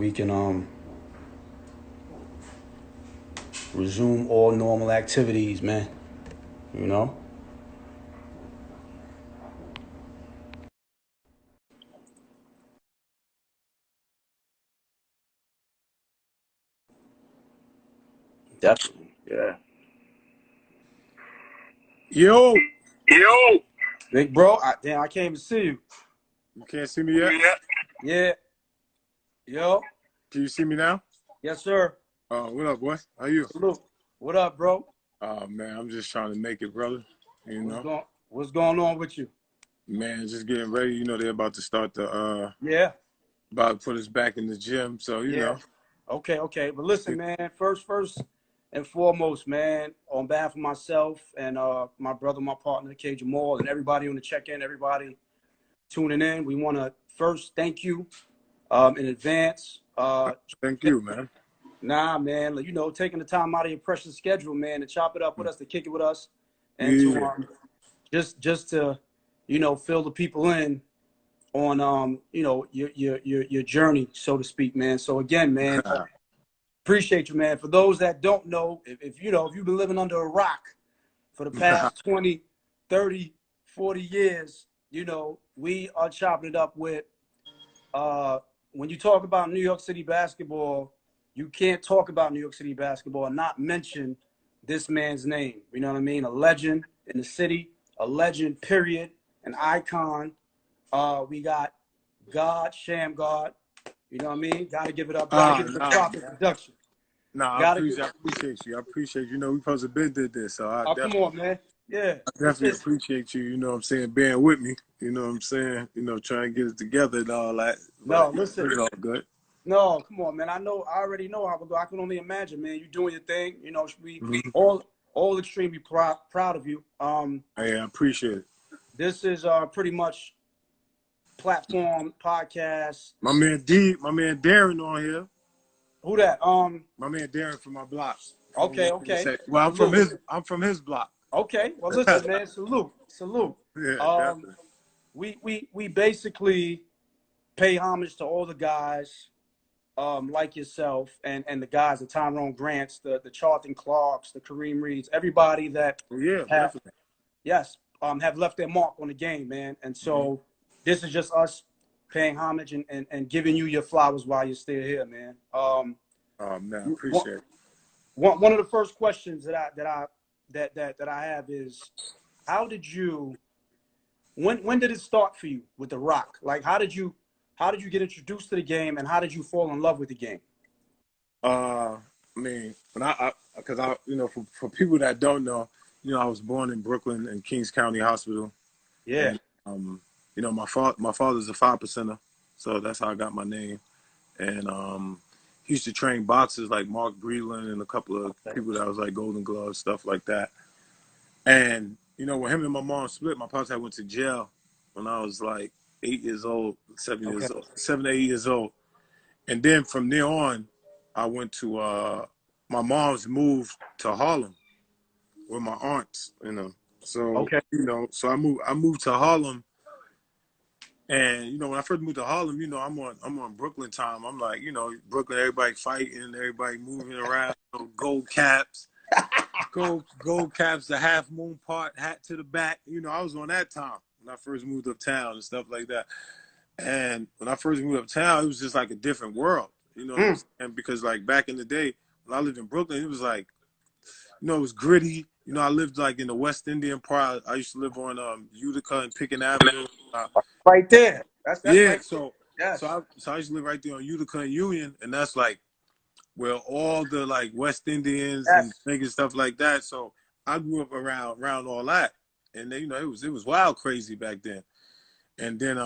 we can resume all normal activities, man. You know? Definitely. Yeah. Yo, Yo, Big bro, damn, I can't even see you. you can't see me yet? yeah, Yeah. Yo. Can you see me now? Yes, sir. What up, boy? How you? Salute. What up, bro? Oh, man, I'm just trying to make it, brother. You What's know, going What's going on with you? man, just getting ready. You know, they're about to start Yeah. about to put us back in the gym. So, Yeah. Okay. But listen, man, first and foremost, man, on behalf of myself and my brother, my partner, K Jamal, and everybody on the check-in, everybody tuning in, we want to first thank you in advance. thank you, man. Nah, man, taking the time out of your precious schedule, man, to chop it up with us, to kick it with us, and to Yeah. just to fill the people in on your journey, so to speak, man. So again, man, appreciate you, man. For those that don't know, if you've been living under a rock for the past 20, 30, 40 years, we are chopping it up with when you talk about New York City basketball, you can't talk about New York City basketball and not mention this man's name. You know what I mean? A legend in the city, a legend, period, an icon. We got God Shammgod. You know what I mean? Got to give it up. Got to give it the Nah, proper production. nah, Got to give. I appreciate you. I appreciate you. You know, we supposed to been did this, so Oh, come on, man. Yeah, I definitely appreciate you. You know what I'm saying, being with me. You know what I'm saying. You know, trying to get it together and all that. no, But listen. it's all good. No, come on, man. I already know how it go. I can only imagine, man. You doing your thing. We Mhm. all extremely proud of you. Yeah, I appreciate it. This is pretty much platform podcast. My man Darren on here. Who that? My man Darren from my block. Okay. Well, Salute. I'm from his block. Okay. Well, listen, man. Salute. Yeah, Um, definitely. we basically pay homage to all the guys like yourself and the guys, the Tyrone Grants, the Charlton Clarks, the Kareem Reeds, everybody that Yeah, have definitely. have left their mark on the game, man. And Hmm. so this is just us paying homage and giving you your flowers while you're still here, man. Oh man, I One, appreciate it. one of the first questions that I have is, how did you when did it start for you with the Rock? Like, how did you get introduced to the game, and how did you fall in love with the game? I mean, when because you know, for people that don't know, you know, I was born in Brooklyn in Kings County Hospital, Yeah. and you know, my father's a 5%er, so that's how I got my name. And he used to train boxers like Mark Breland and a couple of Okay. people that was like Golden Gloves, stuff like that. And you know, when him and my mom split, my pops had went to jail when I was like 8 years old, Okay. 8 years old. And then from there on, I went to my mom's moved to Harlem with my aunts, you know. So, Okay. you know, so I moved to Harlem, and you know, when I first moved to Harlem, you know, I'm on Brooklyn time. I'm like, you know, Brooklyn, everybody fighting, everybody moving around, you know, gold caps, the half moon part, hat to the back. You know, I was on that time when I first moved uptown and stuff like that. And when I first moved uptown, it was just like a different world. You know what I'm Mm. saying? Because like back in the day, when I lived in Brooklyn, it was like, you know, it was gritty. You know, I lived like in the West Indian part. I used to live on Utica and Pickens Avenue. Right there. That's Yeah, right there. Yes. so I used to live right there on Utica and Union, and that's like where all the like West Indians and Yes. niggas stuff like that. So I grew up around all that, and then, you know, it was wild crazy back then. And then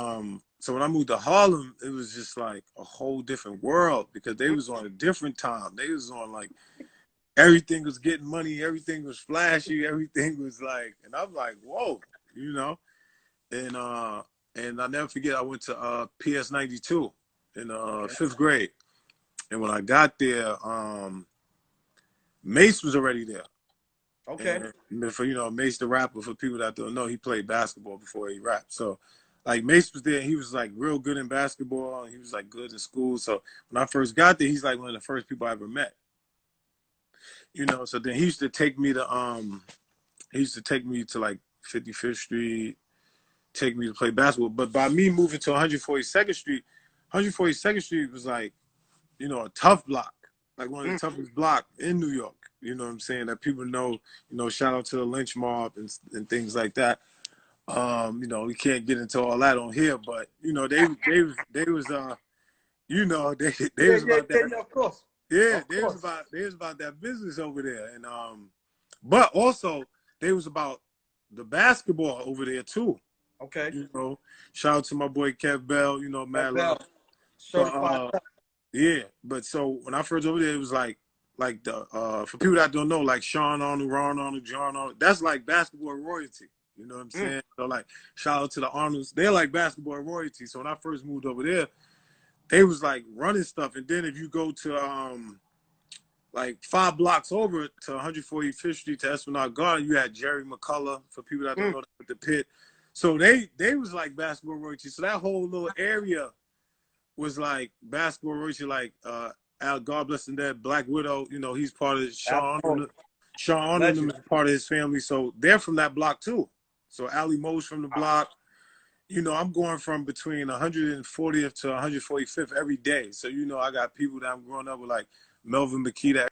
so when I moved to Harlem, it was just like a whole different world because they was on a different time. They was on like everything was getting money, everything was flashy, everything was like, and I'm like, whoa, you know. And I never forget, I went to PS 92 in Okay. fifth grade. And when I got there, Mace was already there. Okay. And for, you know, Mace the rapper, for people that don't know, he played basketball before he rapped. So like Mace was there. He was like real good in basketball. And he was like good in school. So when I first got there, he's like one of the first people I ever met. You know, so then he used to take me to like 55th Street, take me to play basketball. But by me moving to 142nd Street, 142nd Street was like, you know, a tough block, like one of the toughest blocks in New York. You know what I'm saying? That people know, you know, shout out to the lynch mob and things like that. You know, we can't get into all that on here, but you know, they was you know, they was about that. Yeah, of course. Yeah, Of course. they was about that business over there. And but also they was about the basketball over there too. Okay. You know, shout out to my boy Kev Bell, you know, mad love. Certified. Yeah, but so when I first over there, it was like the for people that don't know, like Sean Arnold, Ron Arnold, John Arnold, that's like basketball royalty. You know what I'm saying? So like shout out to the Arnolds. They're like basketball royalty. So when I first moved over there, they was like running stuff. And then if you go to like 5 blocks over to 145th Street to Esplanade Garden, you had Jerry McCullough, for people that don't know that, with the Pit. So they was like basketball royalty. So that whole little area was like basketball royalty, like Al, God bless him, dead, Black Widow, you know, he's part of Sean Arnold is part of his family. So they're from that block too. So Ali Mo's from the block. You know, I'm going from between 140th to 145th every day. So, you know, I got people that I'm growing up with, like Melvin McKee.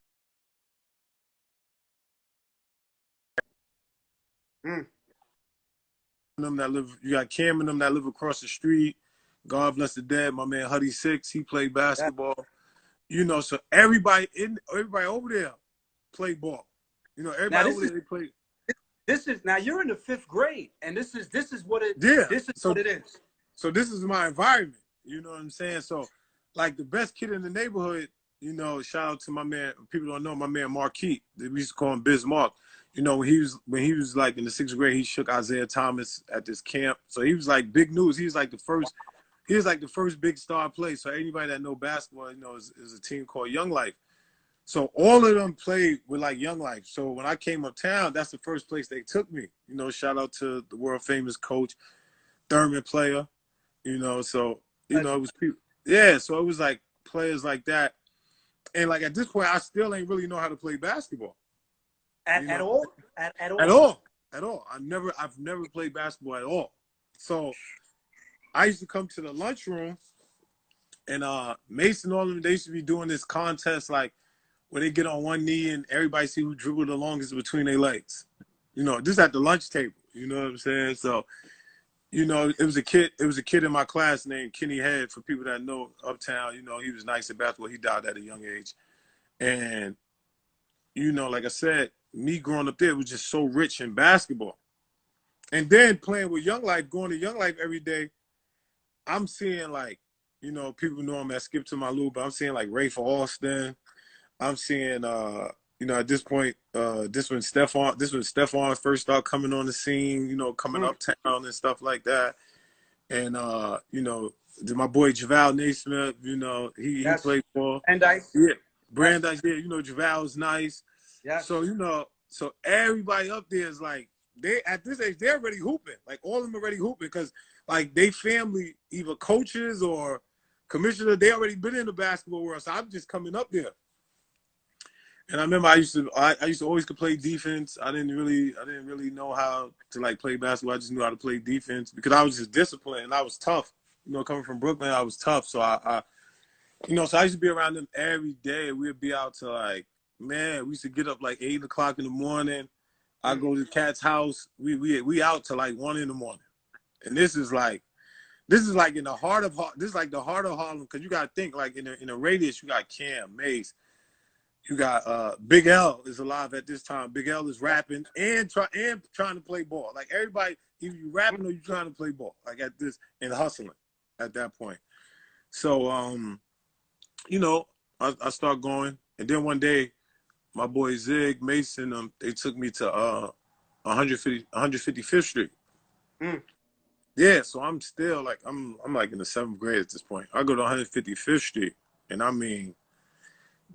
Them that live, you got Cam and them that live across the street. God bless the dead. My man Huddy Six, he played basketball. You know, so everybody over there played ball. You know, everybody over there they played. This is now you're in the 5th grade, and this is what it what it is. So this is my environment. You know what I'm saying? So like the best kid in the neighborhood, you know, shout out to my man, people don't know my man Marquis. We used to call him Biz Mark. You know, when he was like in the 6th grade, he shook Isaiah Thomas at this camp. So he was like big news. He was like the first big star play. So anybody that know basketball, you know, is a team called Young Life. So all of them played with like Young Life. So when I came uptown, that's the first place they took me. You know, shout out to the world famous coach, Thurman Player. You know, so you know it was people. Yeah, so it was like players like that. And like at this point, I still ain't really know how to play basketball. At all. I've never played basketball at all. So I used to come to the lunchroom, and Mason, all of them, they used to be doing this contest like where they get on one knee and everybody see who dribbled the longest between their legs. You know, just at the lunch table. You know what I'm saying? So, you know, it was a kid in my class named Kenny Head, for people that know Uptown. You know, he was nice at basketball. He died at a young age. And, you know, like I said, me growing up there was just so rich in basketball. And then playing with Young Life, going to Young Life every day, I'm seeing like, you know, people know him as Skip to My Lou, but I'm seeing like Rafe Alston. I'm seeing, you know, at this point, this when Stephon first started coming on the scene, you know, coming uptown and stuff like that. And, you know, my boy JaVale Naismith, you know, he played ball. Brandeis. Yeah, Brandeis, yeah, you know, JaVale's nice. Yeah. So, you know, so everybody up there is like, they at this age, they're already hooping. Like all of them already hooping because like they family, either coaches or commissioner, they already been in the basketball world. So I'm just coming up there. And I remember I used to always could play defense. I didn't really know how to like play basketball. I just knew how to play defense because I was just disciplined and I was tough. You know, coming from Brooklyn, I was tough. So I you know, so I used to be around them every day. We'd be out to like, man, we used to get up like 8 o'clock in the morning. I go to the cat's house. We out to like 1 in the morning. And this is like in the heart of Harlem, because you gotta think like in a radius, you got Cam, Mace. You got Big L is alive at this time. Big L is rapping and trying to play ball. Like everybody, either you rapping or you trying to play ball. Like at this and hustling at that point. So you know, I start going, and then one day, my boy Zig Mason, they took me to 155th Street. Yeah, so I'm still like I'm like in the 7th grade at this point. I go to 155th Street, and I mean,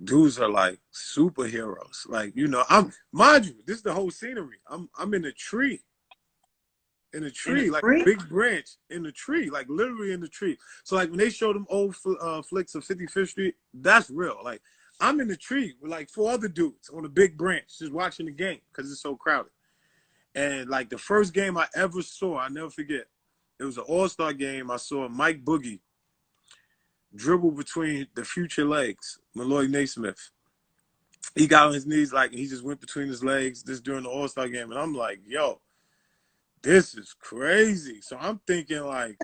dudes are like superheroes. Like, you know, mind you, this is the whole scenery. I'm in a tree. in a In the tree, like a tree? big branch in the tree, like literally in the tree. So like when they show them old flicks of 55th Street, that's real. Like I'm in the tree with like 4 other dudes on a big branch just watching the game because it's so crowded. And like the first game I ever saw, I never forget. It was an all-star game. I saw Mike Boogie dribble between the future legs, Malloy Naismith. He got on his knees, like he just went between his legs this during the all-star game. And I'm like, yo, this is crazy. So I'm thinking like,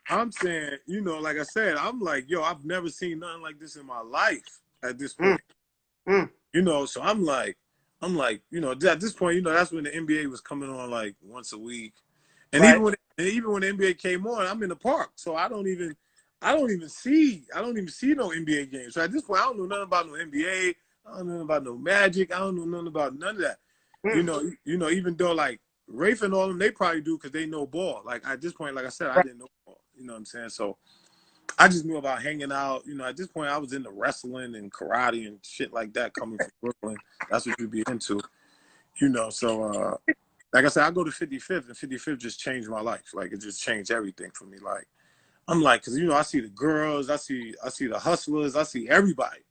I'm saying, you know, like I said, I'm like, yo, I've never seen nothing like this in my life at this point. You know, so I'm like, you know, at this point, you know, that's when the NBA was coming on like once a week. And Right. even when the NBA came on, I'm in the park. So I don't even see no NBA games. So at this point, I don't know nothing about no NBA. I don't know nothing about no Magic. I don't know nothing about none of that. You know, even though like Rafe and all them, they probably do because they know ball. Like at this point, like I said, I didn't know ball. You know what I'm saying? So I just knew about hanging out. You know, at this point, I was into wrestling and karate and shit like that coming from Brooklyn. That's what you'd be into. You know, so like I said, I go to 55th, and 55th just changed my life. Like it just changed everything for me. Like I'm like, cause you know, I see the girls, I see the hustlers, I see everybody.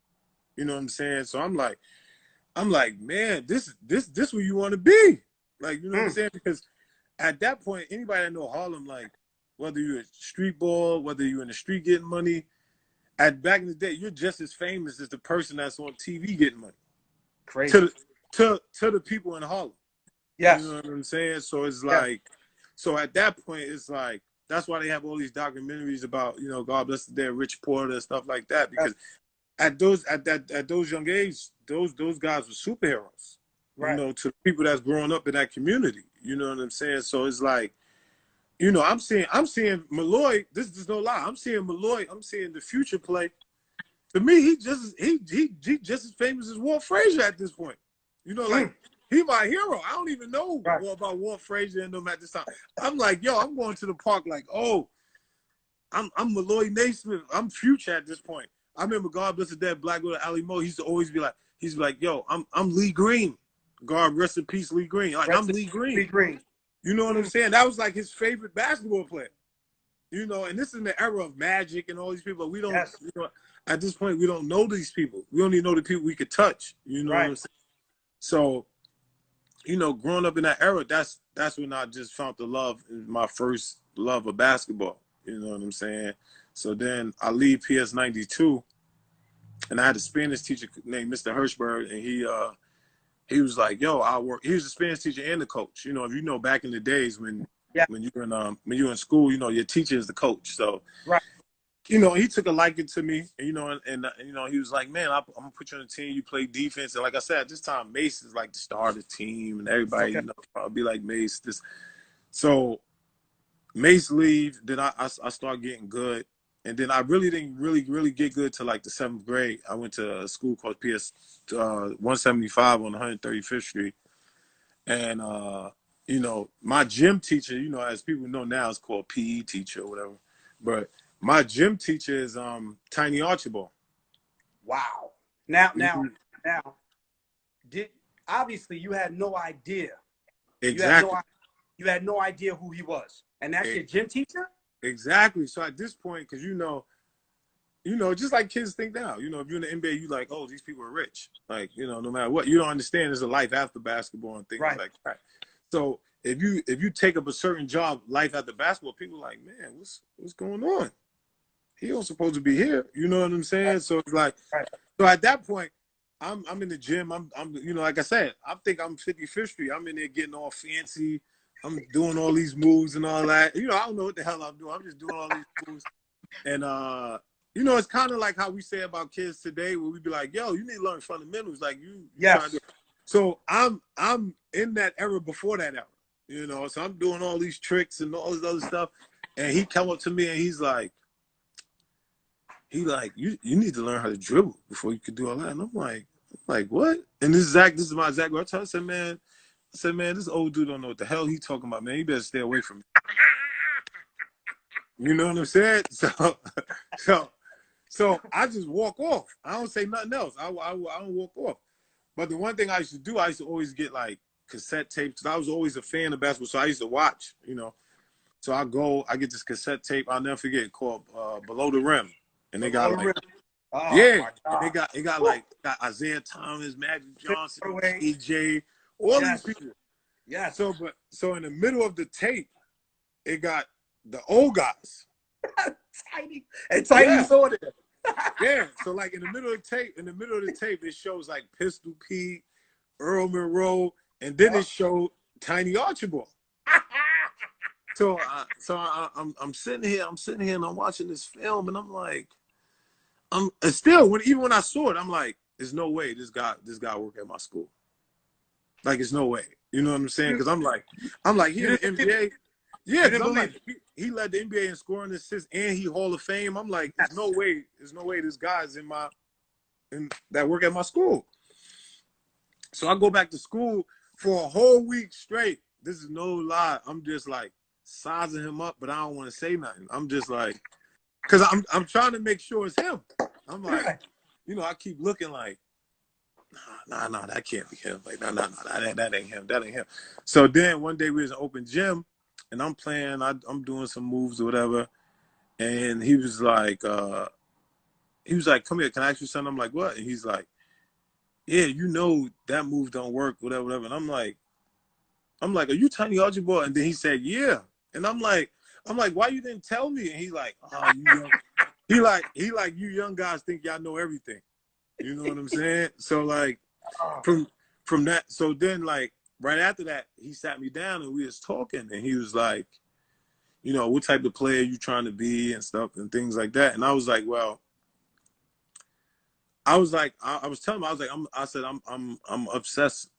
You know what I'm saying? So I'm like, man, this where you want to be. Like, you know what I'm saying? Because at that point, anybody that know Harlem, like whether you're at street ball, whether you're in the street getting money, back in the day, you're just as famous as the person that's on TV getting money. Crazy. To the people in Harlem. Yes. You know what I'm saying? So it's like, so at that point, it's like, that's why they have all these documentaries about, you know, God bless the dead, Rich Porter and stuff like that. Because at those young age, those guys were superheroes. Right. You know, to people that's growing up in that community. You know what I'm saying? So it's like, you know, I'm seeing Malloy. This is no lie. I'm seeing Malloy. I'm seeing the future play. To me, he just as famous as Walt Frazier at this point. You know, like he my hero. I don't even know more about Walt Frazier and them at this time. I'm like, yo, I'm going to the park like, oh, I'm Malloy Naismith. I'm Future at this point. I remember God bless the dead Black Widow Ali Mo. He used to always be like, yo, I'm Lee Green. God rest in peace, Lee Green. Like I'm Lee Green. Lee Green. You know what I'm saying? That was like his favorite basketball player. You know, and this is in the era of Magic and all these people. We don't, you know, at this point, we don't know these people. We only know the people we could touch. You know what I'm saying? So, you know, growing up in that era, that's when I just found the love, my first love of basketball. You know what I'm saying? So then I leave PS 92, and I had a Spanish teacher named Mr. Hirschberg, and he was like, yo, I'll work. He was a Spanish teacher and the coach. You know, if you know back in the days when you're in school, you know, your teacher is the coach. So, you know, he took a liking to me, and, you know, and you know, he was like, man, I'm gonna put you on the team. You play defense, and like I said, at this time, Mace is like the star of the team, and everybody, you know, I'll be like Mace. So Mace leave, then I start getting good, and then I really didn't really get good till like the 7th grade. I went to a school called PS 175 on 135th Street, and you know, my gym teacher, you know, as people know now, it's called PE teacher or whatever, but my gym teacher is Tiny Archibald. Wow. Now, obviously you had no idea. Exactly. You had no idea who he was, and that's your gym teacher. Exactly. So at this point, because you know, just like kids think now, you know, if you're in the NBA, you like, oh, these people are rich. Like, you know, no matter what, you don't understand there's a life after basketball and things like that. So if you take up a certain job, life after basketball, people are like, man, what's going on? He don't supposed to be here. You know what I'm saying? So it's like, so at that point, I'm in the gym. I'm you know, like I said, I think I'm 55th Street. I'm in there getting all fancy. I'm doing all these moves and all that. You know, I don't know what the hell I'm doing. I'm just doing all these moves. And you know, it's kind of like how we say about kids today, where we be like, yo, you need to learn fundamentals. Like you trying to. So I'm in that era before that era. You know, so I'm doing all these tricks and all this other stuff. And he come up to me and he's like, you need to learn how to dribble before you could do all that. And I'm like, what? And this is my exact word. I said, man, this old dude don't know what the hell he talking about, man. You better stay away from me. You know what I'm saying? So I just walk off. I don't say nothing else. I don't walk off. But the one thing I used to do, I used to always get like cassette tapes. I was always a fan of basketball, so I used to watch, you know. So I get this cassette tape. I'll never forget, called Below the Rim, and they got like, oh yeah, my and God. they got like got Isaiah Thomas, Magic Johnson, Away. EJ, all Yes. these people. Yes. So in the middle of the tape, it got the old guys. Tiny. And Tiny saw it. Yeah. So like in the middle of the tape, it shows like Pistol Pete, Earl Monroe, and then it showed Tiny Archibald. So I'm sitting here, and I'm watching this film, and I'm like, even when I saw it, I'm like, there's no way this guy work at my school. Like, it's no way. You know what I'm saying? Because I'm like, he in the NBA. Yeah, because I'm like, he led the NBA in scoring assists, and he Hall of Fame. I'm like, there's no way this guy's in that work at my school. So I go back to school for a whole week straight. This is no lie. I'm just like sizing him up, but I don't want to say nothing. I'm just like, because I'm trying to make sure it's him. I'm like, you know, I keep looking like, nah, that can't be him. Like, nah, that ain't him. That ain't him. So then one day we was in open gym, and I'm playing. I'm doing some moves or whatever, and he was like, come here, can I ask you something? I'm like, what? And he's like, yeah, you know that move don't work, whatever. And I'm like, are you Tiny Archibald? And then he said, yeah. And I'm like, why you didn't tell me? And he's like, oh, you young. He like you young guys think y'all know everything. You know what I'm saying? So like from that, so then like right after that, he sat me down and we was talking, and he was like, you know, what type of player you trying to be and stuff and things like that. And I was like, well, I was telling him, I'm obsessed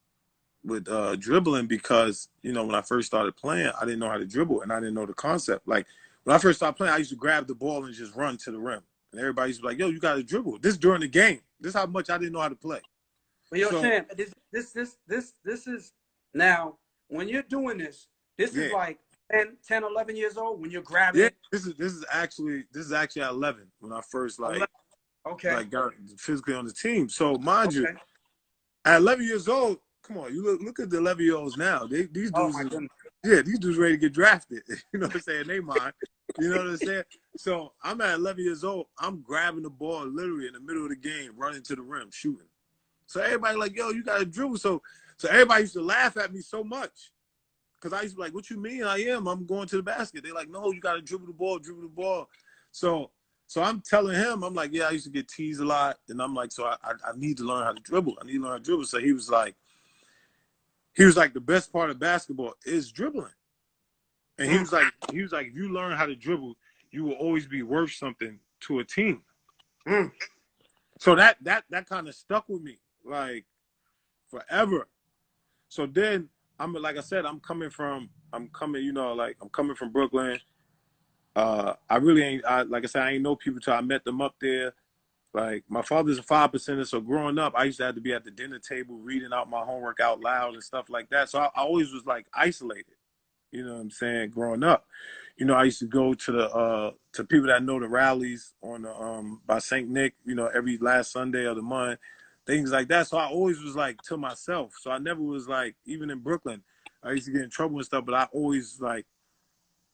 with dribbling because, you know, when I first started playing, I didn't know how to dribble and I didn't know the concept. Like when I first started playing, I used to grab the ball and just run to the rim. And everybody used to be like, yo, you got to dribble. This during the game. This is how much I didn't know how to play. But yo, Sham, this is now when you're doing this is like 10, 11 years old when you're grabbing. Yeah, this is actually at 11 when I first like got physically on the team. So mind you, at 11 years old, come on, you look at the 11-year-olds now. These dudes, these dudes ready to get drafted. You know what I'm saying? They mind. You know what I'm saying? So I'm at 11 years old. I'm grabbing the ball literally in the middle of the game, running to the rim, shooting. So everybody like, yo, you got to dribble. So everybody used to laugh at me so much because I used to be like, what you mean? I'm going to the basket. They're like, no, you got to dribble the ball. So I'm telling him, I'm like, yeah, I used to get teased a lot. And I'm like, so I need to learn how to dribble. So he was like, the best part of basketball is dribbling. And he was like, if you learn how to dribble, you will always be worth something to a team. So that kind of stuck with me like forever. So then like I said, I'm coming from Brooklyn. I really ain't, like I said, I ain't know people till I met them up there. Like my father's a 5%er, so growing up, I used to have to be at the dinner table reading out my homework out loud and stuff like that. So I always was like isolated. You know what I'm saying? Growing up, you know, I used to go to the to people that know the rallies on the by St. Nick, you know, every last Sunday of the month, things like that. So I always was like to myself. So I never was like, even in Brooklyn, I used to get in trouble and stuff, but I always like,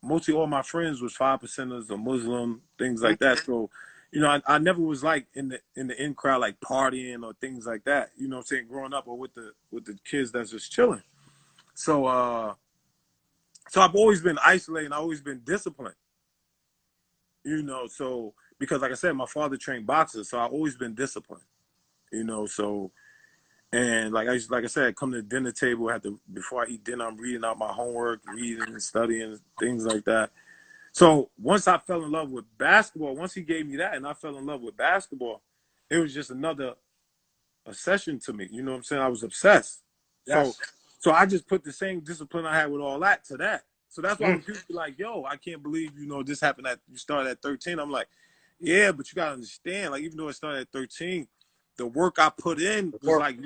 mostly all my friends was 5%ers or Muslim, things like that. So, you know, I never was like in the in crowd, like partying or things like that. You know what I'm saying? Growing up or with the kids that's just chilling. So I've always been isolated. I've always been disciplined. You know, so because like I said, my father trained boxers, so I've always been disciplined. You know, so and like I said, come to the dinner table before I eat dinner, I'm reading out my homework, reading and studying, things like that. So once I fell in love with basketball, once he gave me that and I fell in love with basketball, it was just another obsession to me. You know what I'm saying? I was obsessed. Yes. So I just put the same discipline I had with all that to that. So that's why when people be like, yo, I can't believe, you know, this happened you started at 13. I'm like, yeah, but you got to understand, like, even though it started at 13, the work I put in was like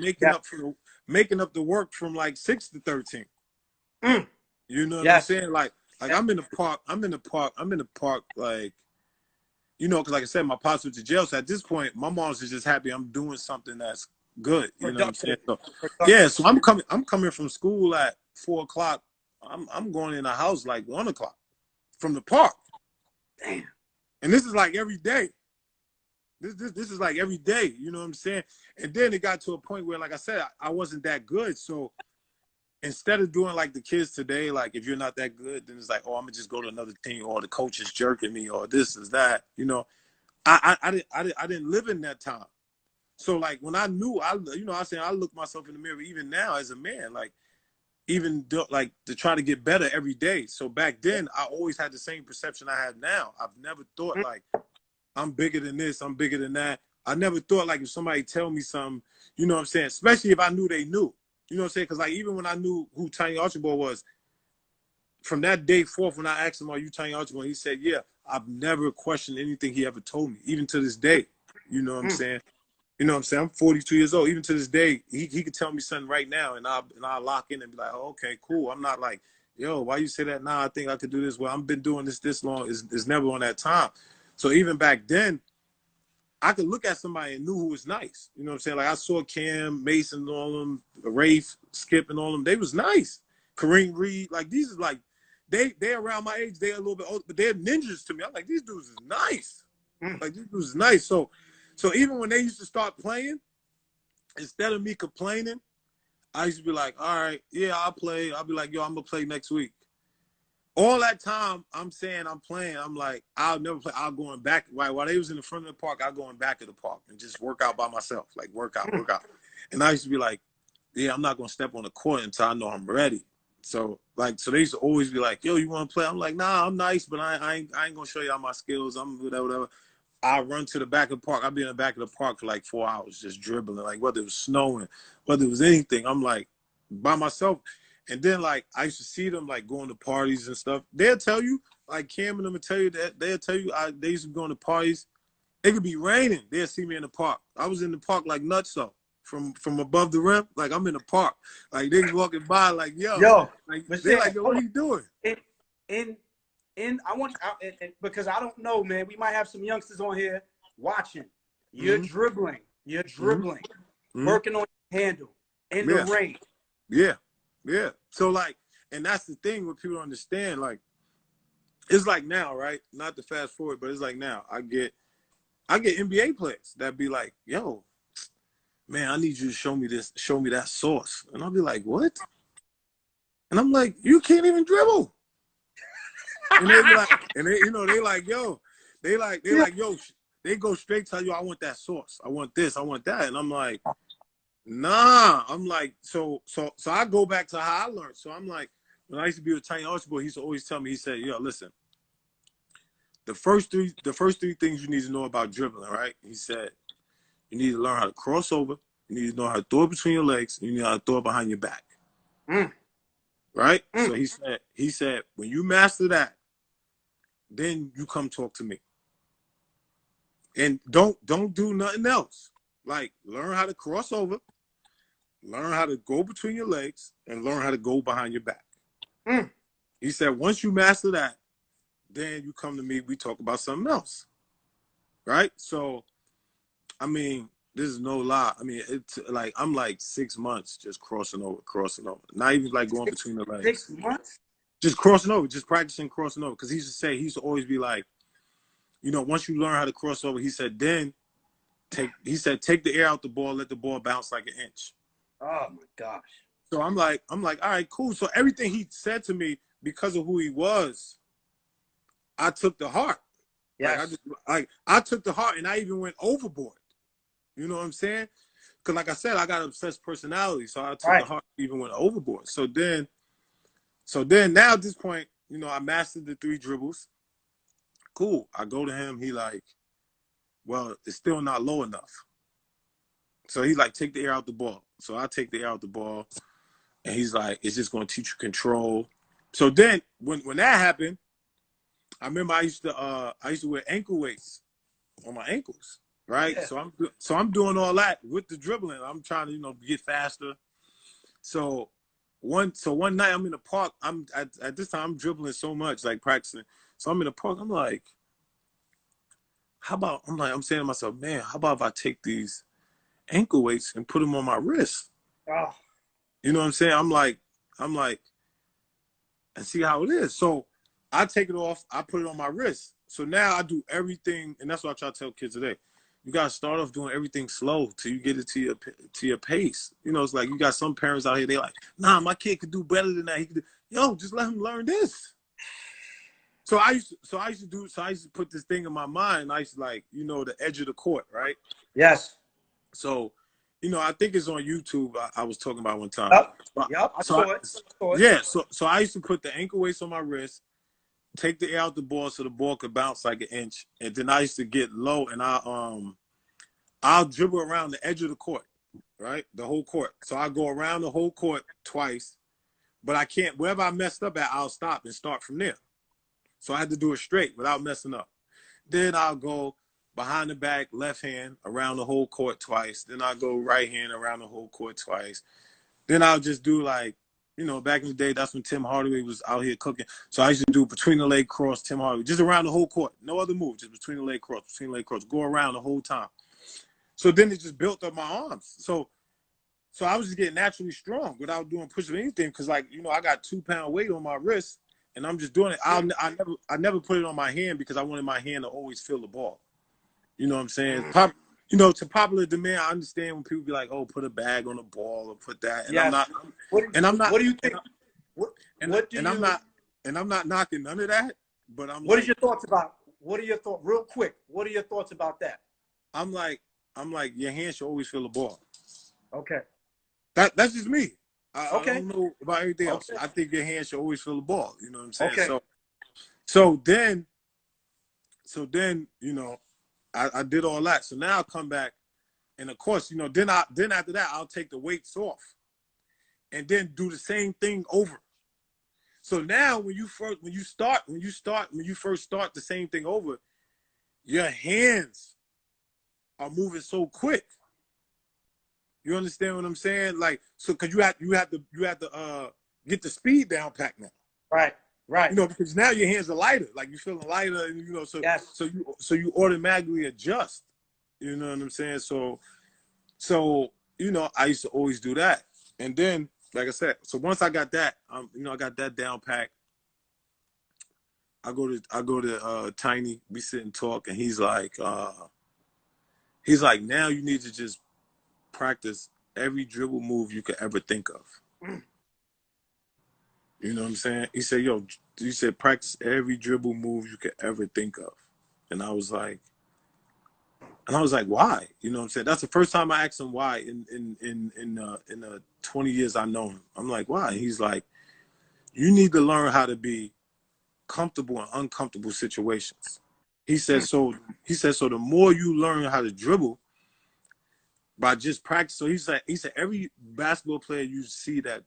making up the work from like 6 to 13. You know what I'm saying? Like I'm in the park, like, you know, because like I said, my pops went to jail. So at this point, my mom's just happy I'm doing something that's good. You know what I'm saying? Productive. So Productive. yeah, so I'm coming from school at 4 o'clock. I'm going in the house like 1 o'clock from the park. Damn. And this is like every day. This is like every day, you know what I'm saying? And then it got to a point where, like I said, I wasn't that good. So instead of doing like the kids today, like if you're not that good, then it's like, oh, I'm gonna just go to another team, or the coach is jerking me, or this is that. You know, I didn't live in that time. So like when I knew, I said I look myself in the mirror even now as a man, like like to try to get better every day. So back then, I always had the same perception I have now. I've never thought like I'm bigger than this, I'm bigger than that. I never thought like if somebody tell me something, you know what I'm saying? Especially if I knew they knew. You know what I'm saying? Because like even when I knew who Tiny Archibald was, from that day forth, when I asked him, "Are you Tiny Archibald?" He said, "Yeah." I've never questioned anything he ever told me, even to this day. You know what I'm saying? You know what I'm saying? I'm 42 years old. Even to this day, he could tell me something right now, and I'll lock in and be like, "Oh, okay, cool." I'm not like, "Yo, why you say that now? I think I could do this." Well, I've been doing this long. It's never on that time. So even back then, I could look at somebody and knew who was nice. You know what I'm saying? Like I saw Cam, Mason, and all them, Rafe, Skip, and all them. They was nice. Kareem Reed, like these is like they around my age. They're a little bit older, but they're ninjas to me. I'm like, these dudes is nice. Like these dudes is nice. So even when they used to start playing, instead of me complaining, I used to be like, all right, yeah, I'll play. I'll be like, yo, I'm gonna play next week. All that time I'm saying I'm playing, I'm like, I'll never play. I'll go in back. While they was in the front of the park, I'll go in back of the park and just work out by myself. Like work out. And I used to be like, yeah, I'm not gonna step on the court until I know I'm ready. So they used to always be like, yo, you wanna play? I'm like, nah, I'm nice, but I ain't gonna show y'all my skills. I'm whatever. I run to the back of the park. I'll be in the back of the park for like 4 hours just dribbling, like whether it was snowing, whether it was anything. I'm like by myself. And then like I used to see them like going to parties and stuff. They'll tell you, like Cam and them will tell you that they'll tell you they used to be going to parties. It could be raining. They'll see me in the park. I was in the park like nutso from above the rim. Like I'm in the park. Like they walking by like, yo, like they're like, yo, what are you doing? Because I don't know, man. We might have some youngsters on here watching. You're dribbling. You're dribbling. Working on your handle in the rain. Yeah. Yeah. So like, and that's the thing what people understand. Like, it's like now, right? Not to fast forward, but it's like now. I get NBA players that be like, yo, man, I need you to show me this, show me that sauce. And I'll be like, what? And I'm like, you can't even dribble. And they be like, and they like, yo, they go straight tell you, I want that sauce. I want this, I want that. And I'm like, nah. I'm like, so I go back to how I learned. So I'm like, when I used to be with Tiny Archibald, he used to always tell me, he said, yo, listen, the first three things you need to know about dribbling, right? He said, you need to learn how to cross over, you need to know how to throw it between your legs, and you need to know how to throw it behind your back. Right? So he said, when you master that, then you come talk to me. And don't do nothing else. Like learn how to cross over, learn how to go between your legs, and learn how to go behind your back. He said, once you master that, then you come to me, we talk about something else. Right? So, I mean, this is no lie. I mean, it's like, I'm like 6 months just crossing over. Not even like going between the legs. 6 months? Just crossing over, just practicing crossing over. Because he used to always be like, you know, once you learn how to cross over, he said, then take the air out the ball, let the ball bounce like an inch. Oh my gosh. So I'm like, all right, cool. So everything he said to me, because of who he was, I took the heart. Yes. I took the heart, and I even went overboard. You know what I'm saying? Because like I said, I got an obsessed personality, so I took the heart, even went overboard. So then now at this point, you know, I mastered the 3 dribbles. Cool. I go to him. He like, well, it's still not low enough. So he like, take the air out the ball. So I take the air out the ball, and he's like, it's just going to teach you control. So then when that happened, I remember I used to wear ankle weights on my ankles, right? Yeah. So I'm doing all that with the dribbling. I'm trying to, you know, get faster. So one night I'm in the park. I'm at this time I'm dribbling so much, like practicing. So I'm in the park. I'm like, I'm saying to myself, man, how about if I take these ankle weights and put them on my wrist. Oh. You know what I'm saying? I'm like, and see how it is. So I take it off, I put it on my wrist. So now I do everything, and that's what I try to tell kids today. You gotta start off doing everything slow till you get it to your pace. You know, it's like you got some parents out here, they like, nah, my kid could do better than that. He could do, yo, just let him learn this. So I used to put this thing in my mind. I used to, like, you know, the edge of the court, right? Yes. So, you know, I think it's on YouTube. I was talking about one time. Yep. I saw it. Yeah. So I used to put the ankle weights on my wrist, take the air out the ball so the ball could bounce like an inch, and then I used to get low and I'll dribble around the edge of the court, right? The whole court. So I go around the whole court twice, but I can't. Wherever I messed up at, I'll stop and start from there. So I had to do it straight without messing up. Then I'll go behind the back, left hand, around the whole court twice. Then I'll go right hand around the whole court twice. Then I'll just do, like, you know, back in the day, that's when Tim Hardaway was out here cooking. So I used to do between the leg cross, Tim Hardaway, just around the whole court. No other move, just between the leg cross, go around the whole time. So then it just built up my arms. So I was just getting naturally strong without doing push or anything, because, like, you know, I got 2-pound weight on my wrist, and I'm just doing it. I never put it on my hand because I wanted my hand to always feel the ball. You know what I'm saying? You know, to popular demand, I understand when people be like, "Oh, put a bag on the ball or put that," and yes. I'm not. What do you think? I'm not knocking none of that. But What are your thoughts about? What are your thoughts, real quick? What are your thoughts about that? I'm like, your hand should always feel the ball. Okay. That's just me. I don't know about everything else. I think your hand should always feel the ball. You know what I'm saying? Okay. So then, you know, I did all that. So now I'll come back, and of course, you know, then after that, I'll take the weights off, and then do the same thing over. So now, when you first start the same thing over, your hands are moving so quick. You understand what I'm saying? Like, so because you have to get the speed down pat now. Right. You know, because now your hands are lighter. Like, you're feeling lighter, and, you know, so you automatically adjust. You know what I'm saying? So you know, I used to always do that, and then, like I said, so once I got that, you know, I got that down pack. I go to Tiny. We sit and talk, and he's like, now you need to just practice every dribble move you could ever think of. You know what I'm saying? He said, practice every dribble move you could ever think of. And I was like, why? You know what I'm saying? That's the first time I asked him why in the 20 years I've known him. I'm like, why? And he's like, you need to learn how to be comfortable in uncomfortable situations. He said, so the more you learn how to dribble by just practice. So he said every basketball player you see that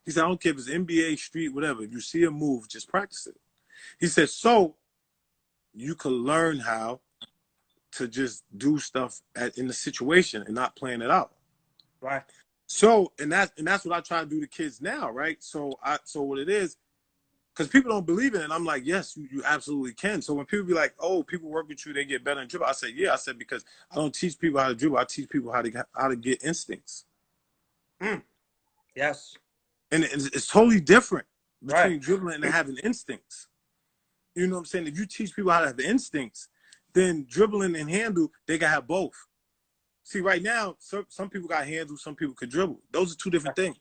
he said, I don't care if it's NBA, street, whatever. If you see a move, just practice it. He said, so you can learn how to just do stuff in the situation and not plan it out. Right. So, and that's what I try to do to kids now, right? So what it is, because people don't believe in it, and I'm like, yes, you absolutely can. So when people be like, oh, people work with you, they get better in dribble, I say, yeah. I said, because I don't teach people how to dribble. I teach people how to get instincts. Yes. And it's totally different between dribbling and having instincts. You know what I'm saying? If you teach people how to have instincts, then dribbling and handle, they can have both. See, right now, some people got handle, some people could dribble. Those are two different things.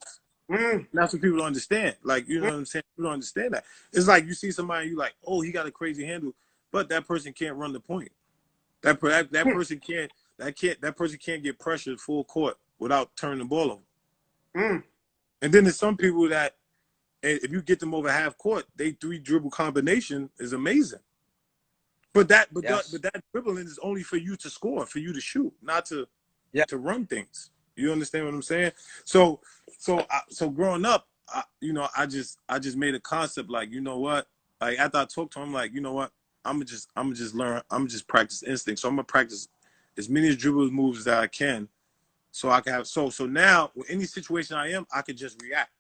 That's what people don't understand. Like, you know what I'm saying? People don't understand that. It's like you see somebody, you like, oh, he got a crazy handle, but that person can't run the point. That person can't get pressured full court without turning the ball over. And then there's some people that, if you get them over half court, they 3 dribble combination is amazing. But that dribbling is only for you to score, for you to shoot, not to run things. You understand what I'm saying? So growing up, you know, I just made a concept, like, you know what? Like, after I talked to him, like, you know what? I'm gonna just learn. I'm gonna just practice instinct. So I'm gonna practice as many dribble moves that I can, so I can have. So now, with any situation I am, I can just react.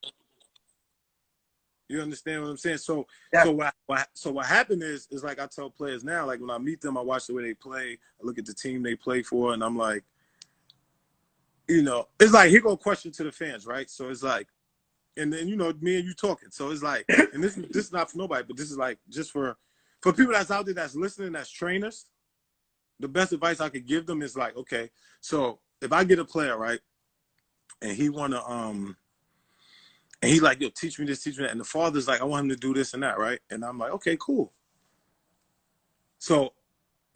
You understand what I'm saying? So what happened is like I tell players now, like when I meet them, I watch the way they play, I look at the team they play for, and I'm like, you know, it's like, here go a question to the fans, right? So it's like, and then, you know, me and you talking. So it's like, and this is not for nobody, but this is like just for people that's out there that's listening, that's trainers. The best advice I could give them is like, okay, so if I get a player, right, and he wanna and he like, yo, teach me this, teach me that, and the father's like, I want him to do this and that, right? And I'm like, okay, cool. So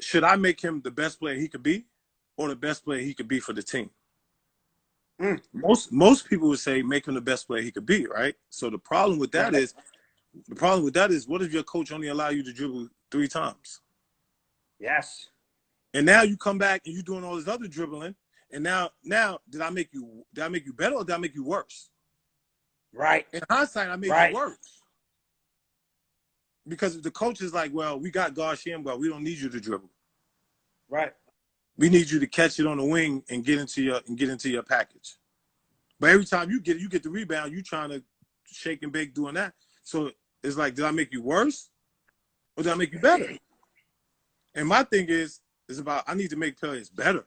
should I make him the best player he could be, or the best player he could be for the team? Most people would say make him the best player he could be, right? So the problem with that is what if your coach only allow you to dribble 3 times? Yes. And now you come back and you're doing all this other dribbling, and now did I make you better, or did I make you worse? Right. In hindsight, I made you worse. Because if the coach is like, well, we got God Shammgod, we don't need you to dribble. Right. We need you to catch it on the wing and get into your package. But every time you get the rebound, you trying to shake and bake doing that. So it's like, did I make you worse, or did I make you better? And my thing is about, I need to make players better.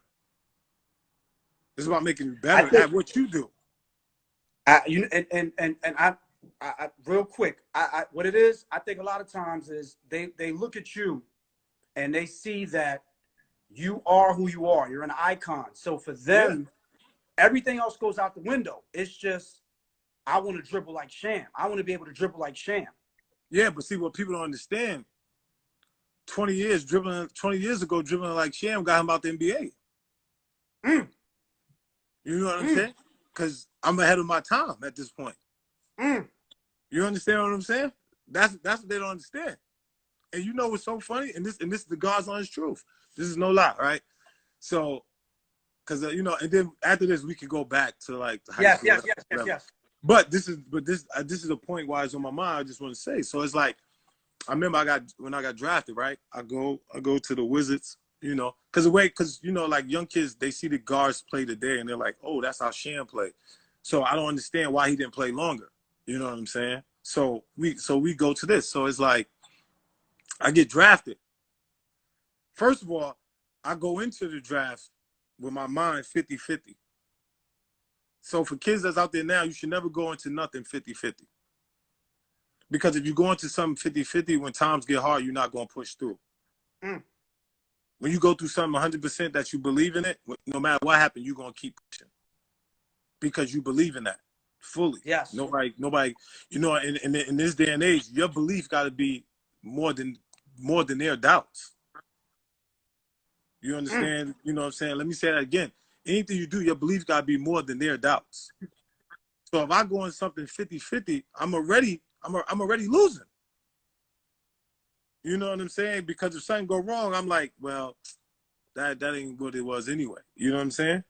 It's about making you better at what you do. Real quick, what it is, I think a lot of times is they look at you and they see that you are who you are. You're an icon. So for them, everything else goes out the window. It's just, I want to dribble like Sham. I want to be able to dribble like Sham. Yeah, but see, what people don't understand, 20 years ago, dribbling like Sham got him out the NBA. You know what I'm saying? Because I'm ahead of my time at this point. You understand what I'm saying? That's what they don't understand. And you know what's so funny? And this is the God's honest truth. This is no lie, right? So, because you know, and then after this, we could go back to like the high school. Yes. But this is a point why it's on my mind. I just want to say. So it's like, I remember when I got drafted, right? I go to the Wizards, you know, because you know, like young kids, they see the guards play today and they're like, oh, that's how Sham played. So I don't understand why he didn't play longer. You know what I'm saying? So we go to this. So it's like, I get drafted. First of all, I go into the draft with my mind 50-50. So for kids that's out there now, you should never go into nothing 50-50. Because if you go into something 50-50, when times get hard, you're not going to push through. When you go through something 100% that you believe in it, no matter what happens, you're going to keep pushing. Because you believe in that fully. Yes. Nobody, you know, in this day and age, your belief got to be more than their doubts. You understand? You know what I'm saying? Let me say that again. Anything you do, your belief got to be more than their doubts. So if I go in something 50-50, I'm already losing. You know what I'm saying? Because if something go wrong, I'm like, well, that ain't what it was anyway. You know what I'm saying?